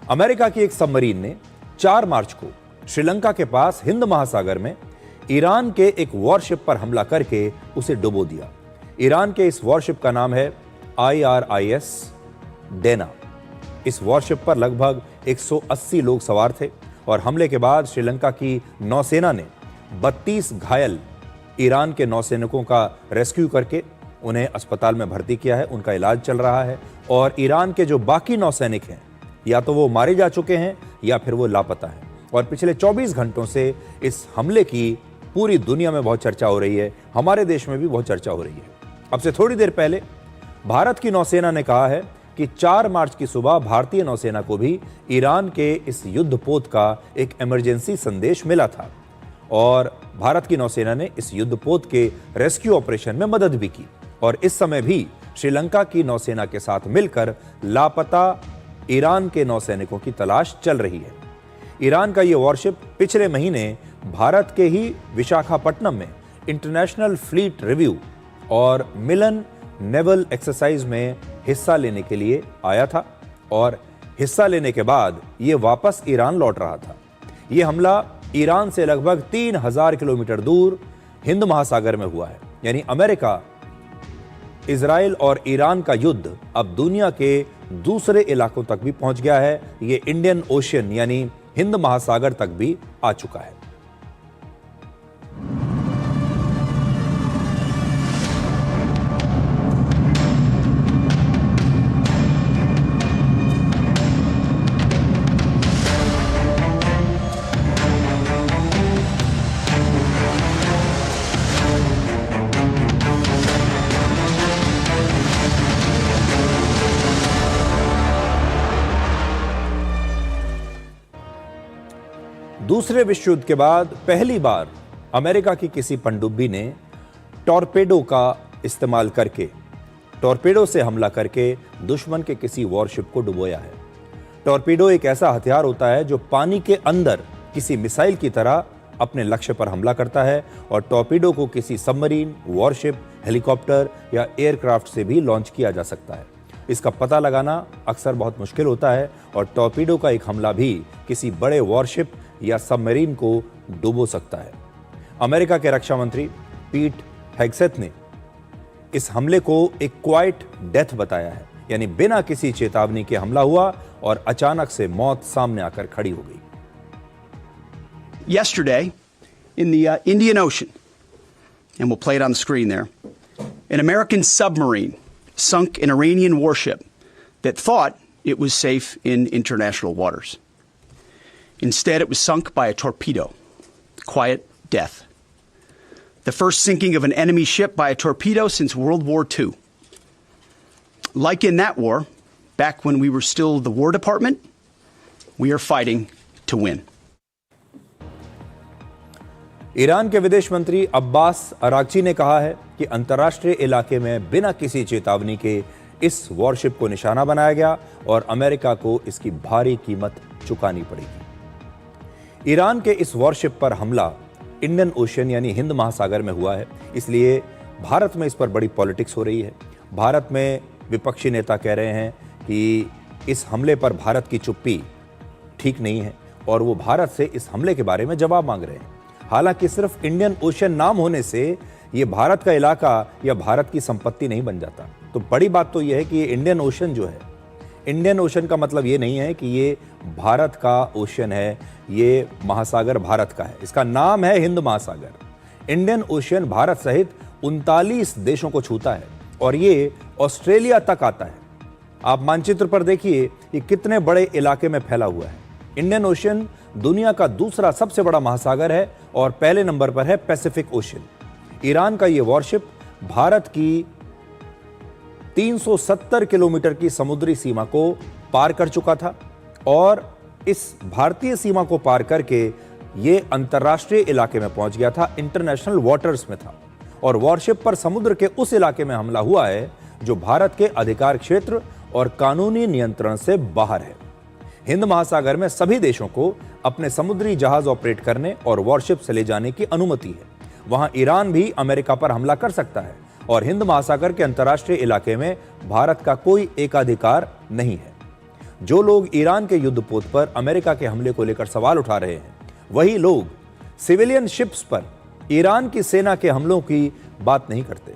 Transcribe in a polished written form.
America की एक submarine ने 4 मार्च को श्रीलंका के पास हिंद महासागर में ईरान के एक वॉरशिप पर हमला करके उसे डुबो दिया। ईरान के इस वॉरशिप का नाम है IRIS डेना। इस वॉरशिप पर लगभग 180 लोग सवार थे और हमले के बाद श्रीलंका की नौसेना ने 32 घायल ईरान के नौसैनिकों का रेस्क्यू करके उन्हें अस्पताल में भर्ती किया है। उनका इलाज चल रहा है और ईरान के जो बाकी नौसैनिक हैं या तो वो मारे जा चुके हैं या फिर वो लापता हैं। और पिछले 24 घंटों से इस हमले की पूरी दुनिया में बहुत चर्चा हो रही है, हमारे देश में भी बहुत चर्चा हो रही है। अब से थोड़ी देर पहले भारत की नौसेना ने कहा है कि 4 मार्च की सुबह भारतीय नौसेना को भी ईरान के इस युद्धपोत का एक इमरजेंसी संदेश मिला था और भारत की नौसेना ने इस युद्धपोत के रेस्क्यू ऑपरेशन में मदद भी की और इस समय भी श्रीलंका की नौसेना के साथ मिलकर लापता ईरान के नौसैनिकों की तलाश चल रही है। ईरान का यह वॉरशिप पिछले महीने भारत के ही विशाखापट्टनम में इंटरनेशनल फ्लीट रिव्यू और मिलन नेवल एक्सरसाइज में हिस्सा लेने के लिए आया था और हिस्सा लेने के बाद यह वापस ईरान लौट रहा था। यह हमला ईरान से लगभग 3000 किलोमीटर दूर हिंद महासागर में हुआ है। यानी अमेरिका, इजराइल और ईरान का युद्ध अब दुनिया के दूसरे इलाकों तक भी पहुंच गया है। यह इंडियन ओशन यानी हिंद महासागर तक भी आ चुका है। दूसरे विश्व युद्ध के बाद पहली बार अमेरिका की किसी पनडुब्बी ने टॉर्पेडो का इस्तेमाल करके, टॉर्पेडो से हमला करके दुश्मन के किसी वॉरशिप को डुबोया है। टॉर्पेडो एक ऐसा हथियार होता है जो पानी के अंदर किसी मिसाइल की तरह अपने लक्ष्य पर हमला करता है और टॉर्पेडो को किसी सबमरीन, वॉरशिप, हेलीकॉप्टर या एयरक्राफ्ट से भी लॉन्च किया जा सकता है। इसका पता लगाना अक्सर बहुत मुश्किल होता है और टॉर्पेडो का एक हमला भी किसी बड़े वॉरशिप या सबमरीन को डुबो सकता है। अमेरिका के रक्षा मंत्री पीट हेग्सेथ ने इस हमले को एक क्वाइट डेथ बताया है, यानी बिना किसी चेतावनी के हमला हुआ और अचानक से मौत सामने आकर खड़ी हो गई। Yesterday in the Indian Ocean, and we'll play it on the screen there, an American submarine sunk an Iranian warship that thought it was safe in international waters. Instead, it was sunk by a torpedo. Quiet death. The first sinking of an enemy ship by a torpedo since World War II. Like in that war, back when we were still the War Department, we are fighting to win. Iran के विदेश मंत्री Abbas Araghchi ने कहा है कि अंतर्राष्ट्रीय इलाके में बिना किसी चेतावनी के इस वॉरशिप को निशाना बनाया गया और अमेरिका को इसकी भारी कीमत चुकानी पड़ेगी। ईरान के इस वॉरशिप पर हमला इंडियन ओशन यानी हिंद महासागर में हुआ है, इसलिए भारत में इस पर बड़ी पॉलिटिक्स हो रही है। भारत में विपक्षी नेता कह रहे हैं कि इस हमले पर भारत की चुप्पी ठीक नहीं है और वो भारत से इस हमले के बारे में जवाब मांग रहे हैं। हालांकि सिर्फ इंडियन ओशन नाम होने से ये भारत का इलाका या भारत की संपत्ति नहीं बन जाता। तो बड़ी बात तो ये है कि ये इंडियन ओशन जो है, इंडियन ओशन का मतलब ये नहीं है कि ये भारत का ओशन है, ये महासागर भारत का है। इसका नाम है हिंद महासागर। इंडियन ओशन भारत सहित 39 देशों को छूता है और ये ऑस्ट्रेलिया तक आता है। आप मानचित्र पर देखिए ये कितने बड़े इलाके में फैला हुआ है। इंडियन ओशन दुनिया का दूसरा सबसे बड़ा महासागर है और पहले नंबर पर है पैसिफिक ओशन। ईरान का ये वॉरशिप भारत की 370 किलोमीटर की समुद्री सीमा को पार कर चुका था और इस भारतीय सीमा को पार करके ये अंतर्राष्ट्रीय इलाके में पहुंच गया था, इंटरनेशनल वाटर्स में था और वॉरशिप पर समुद्र के उस इलाके में हमला हुआ है जो भारत के अधिकार क्षेत्र और कानूनी नियंत्रण से बाहर है। हिंद महासागर में सभी देशों को अपने समुद्री जहाज ऑपरेट करने और वॉरशिप से ले जाने की अनुमति है। वहां ईरान भी अमेरिका पर हमला कर सकता है और हिंद महासागर के अंतर्राष्ट्रीय इलाके में भारत का कोई एकाधिकार नहीं है। जो लोग ईरान के युद्धपोत पर अमेरिका के हमले को लेकर सवाल उठा रहे हैं, वही लोग सिविलियन शिप्स पर ईरान की सेना के हमलों की बात नहीं करते।